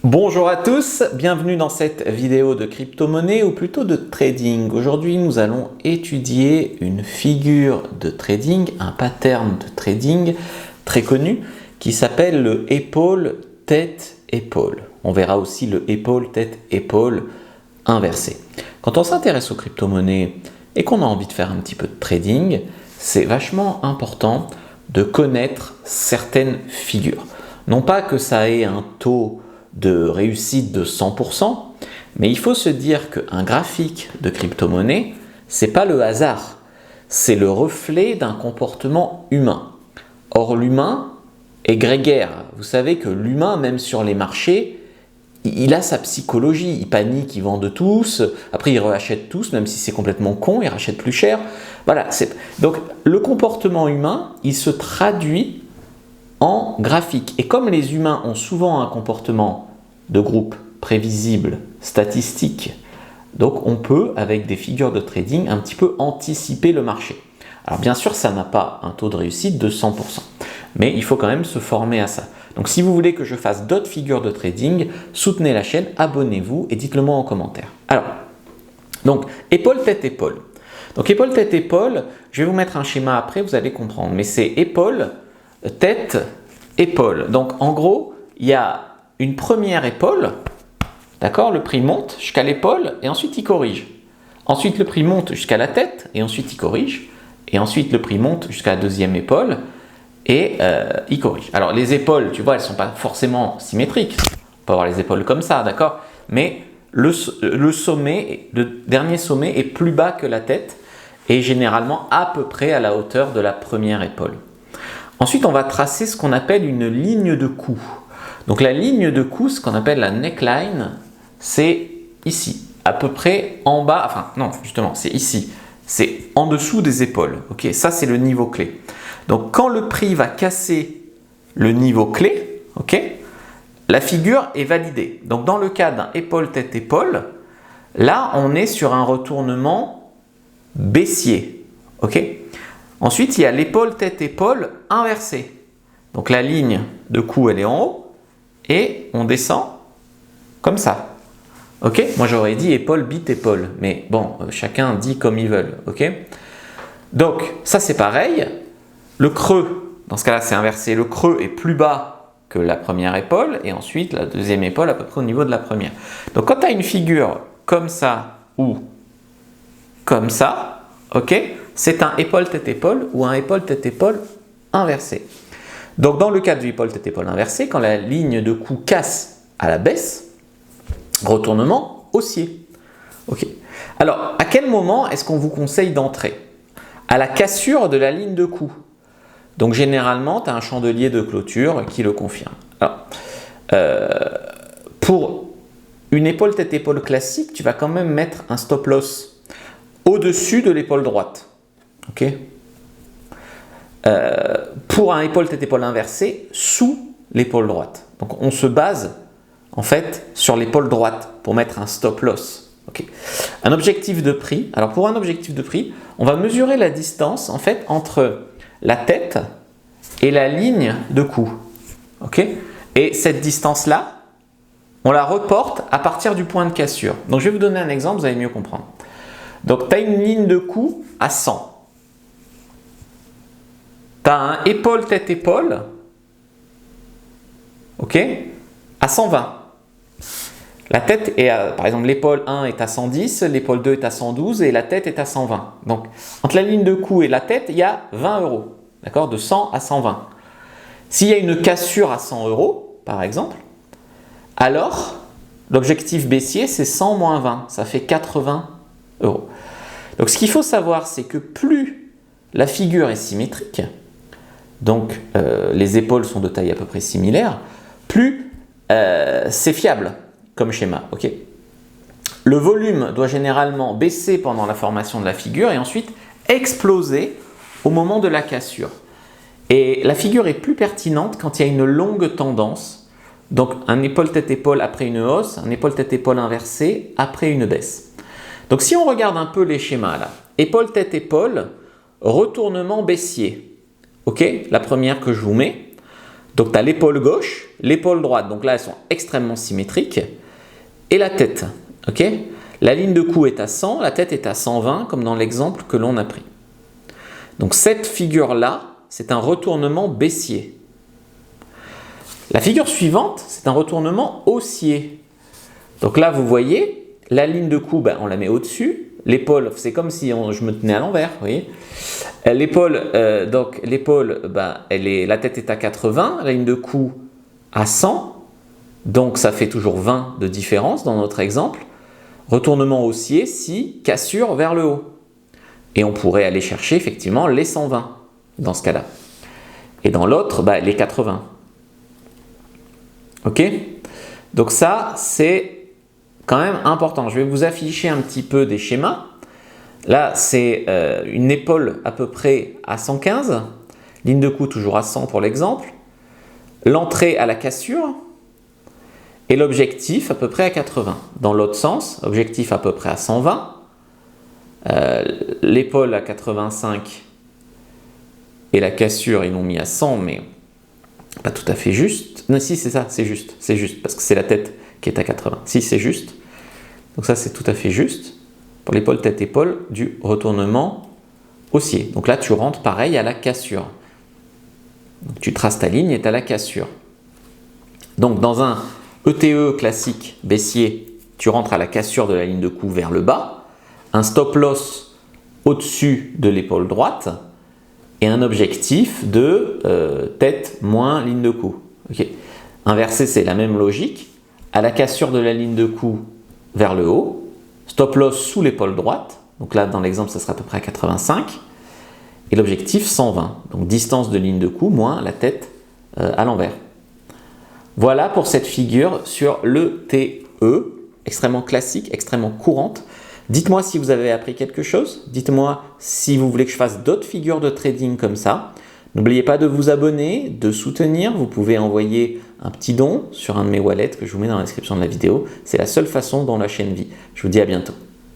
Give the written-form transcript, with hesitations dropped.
Bonjour à tous, bienvenue dans cette vidéo de crypto-monnaie ou plutôt de trading. Aujourd'hui, nous allons étudier une figure de trading, un pattern de trading très connu qui s'appelle le épaule, tête, épaule. On verra aussi le épaule, tête, épaule inversé. Quand on s'intéresse aux crypto-monnaies et qu'on a envie de faire un petit peu de trading, c'est vachement important de connaître certaines figures. Non pas que ça ait un taux de réussite de 100%, mais il faut se dire qu'un graphique de crypto-monnaie, c'est pas le hasard, c'est le reflet d'un comportement humain. Or, l'humain est grégaire. Vous savez que l'humain, même sur les marchés, il a sa psychologie, il panique, il vend de tous, après il rachète tous, même si c'est complètement con, il rachète plus cher. Voilà, donc le comportement humain, il se traduit en graphique. Et comme les humains ont souvent un comportement de groupe prévisible, statistique, donc on peut, avec des figures de trading, un petit peu anticiper le marché. Alors bien sûr, ça n'a pas un taux de réussite de 100%, mais il faut quand même se former à ça. Donc si vous voulez que je fasse d'autres figures de trading, soutenez la chaîne, abonnez-vous et dites-le moi en commentaire. Alors, donc épaule, tête, épaule. Donc épaule, tête, épaule, je vais vous mettre un schéma après, vous allez comprendre, mais c'est épaule, tête, épaule. Donc en gros, il y a une première épaule, d'accord, le prix monte jusqu'à l'épaule et ensuite il corrige. Ensuite le prix monte jusqu'à la tête et ensuite il corrige. Et ensuite le prix monte jusqu'à la deuxième épaule et il corrige. Alors les épaules, tu vois, elles ne sont pas forcément symétriques. On peut avoir les épaules comme ça, d'accord, mais le sommet, le dernier sommet est plus bas que la tête et généralement à peu près à la hauteur de la première épaule. Ensuite, on va tracer ce qu'on appelle une ligne de coup. Donc la ligne de coup, ce qu'on appelle la neckline, c'est ici, à peu près en bas, enfin non, justement, c'est ici, c'est en dessous des épaules. Ok, ça c'est le niveau clé. Donc quand le prix va casser le niveau clé, ok, la figure est validée. Donc dans le cas d'un épaule, tête, épaule, là on est sur un retournement baissier. Ok. Ensuite, il y a l'épaule, tête, épaule inversée. Donc la ligne de coup, elle est en haut et on descend comme ça. Ok? Moi, j'aurais dit épaule, bite, épaule. Mais bon, chacun dit comme il veut. Ok? Donc, ça, c'est pareil. Le creux, dans ce cas-là, c'est inversé. Le creux est plus bas que la première épaule et ensuite la deuxième épaule à peu près au niveau de la première. Donc, quand tu as une figure comme ça ou comme ça, ok? C'est un épaule, tête, épaule ou un épaule, tête, épaule inversé. Donc dans le cas du épaule, tête, épaule inversé, quand la ligne de coup casse à la baisse, retournement haussier. Ok. Alors à quel moment est-ce qu'on vous conseille d'entrer? À la cassure de la ligne de coup. Donc généralement, tu as un chandelier de clôture qui le confirme. Alors, pour une épaule, tête, épaule classique, tu vas quand même mettre un stop loss au-dessus de l'épaule droite. Ok. Pour un épaule, tête, épaule inversé, sous l'épaule droite. Donc on se base en fait sur l'épaule droite pour mettre un stop loss. Okay. Un objectif de prix. Alors pour un objectif de prix, on va mesurer la distance en fait entre la tête et la ligne de coup. Okay. Et cette distance-là, on la reporte à partir du point de cassure. Donc je vais vous donner un exemple, vous allez mieux comprendre. Donc tu as une ligne de coup à 100. Tu as un épaule, tête, épaule, ok, à 120. La tête est à, par exemple, l'épaule 1 est à 110, l'épaule 2 est à 112 et la tête est à 120. Donc, entre la ligne de coup et la tête, il y a 20 €, d'accord, de 100 à 120. S'il y a une cassure à 100 €, par exemple, alors l'objectif baissier, c'est 100 moins 20, ça fait 80 €. Donc, ce qu'il faut savoir, c'est que plus la figure est symétrique, donc les épaules sont de taille à peu près similaire, plus c'est fiable comme schéma. Okay. Le volume doit généralement baisser pendant la formation de la figure et ensuite exploser au moment de la cassure. Et la figure est plus pertinente quand il y a une longue tendance, donc un épaule, tête, épaule après une hausse, un épaule, tête, épaule inversé après une baisse. Donc si on regarde un peu les schémas là, épaule, tête, épaule, retournement baissier. Ok, la première que je vous mets. Donc tu as l'épaule gauche, l'épaule droite, donc là elles sont extrêmement symétriques, et la tête. Ok, la ligne de cou est à 100, la tête est à 120, comme dans l'exemple que l'on a pris. Donc cette figure-là, c'est un retournement baissier. La figure suivante, c'est un retournement haussier. Donc là, vous voyez, la ligne de cou, on la met au-dessus. L'épaule, c'est comme si je me tenais à l'envers, vous voyez. L'épaule, la tête est à 80, la ligne de cou à 100. Donc ça fait toujours 20 de différence dans notre exemple. Retournement haussier si cassure vers le haut. Et on pourrait aller chercher effectivement les 120 dans ce cas-là. Et dans l'autre, les 80. Ok? Donc ça, c'est quand même important. Je vais vous afficher un petit peu des schémas. Là, c'est une épaule à peu près à 115. Ligne de cou toujours à 100 pour l'exemple. L'entrée à la cassure. Et l'objectif à peu près à 80. Dans l'autre sens, objectif à peu près à 120. L'épaule à 85 et la cassure, ils l'ont mis à 100, mais pas tout à fait juste. Non, si, c'est ça, c'est juste, parce que c'est la tête qui est à 80. Si, c'est juste. Donc ça, c'est tout à fait juste. Pour l'épaule, tête, épaule, du retournement haussier. Donc là, tu rentres pareil à la cassure. Donc, tu traces ta ligne et tu as la cassure. Donc dans un ETE classique baissier, tu rentres à la cassure de la ligne de cou vers le bas, un stop loss au-dessus de l'épaule droite et un objectif de tête moins ligne de cou. Okay. Inversé, c'est la même logique. À la cassure de la ligne de cou vers le haut, stop loss sous l'épaule droite. Donc là, dans l'exemple, ça sera à peu près à 85. Et l'objectif 120. Donc distance de ligne de cou moins la tête à l'envers. Voilà pour cette figure sur l'ETE, extrêmement classique, extrêmement courante. Dites-moi si vous avez appris quelque chose. Dites-moi si vous voulez que je fasse d'autres figures de trading comme ça. N'oubliez pas de vous abonner, de soutenir. Vous pouvez envoyer un petit don sur un de mes wallets que je vous mets dans la description de la vidéo. C'est la seule façon dont la chaîne vit. Je vous dis à bientôt.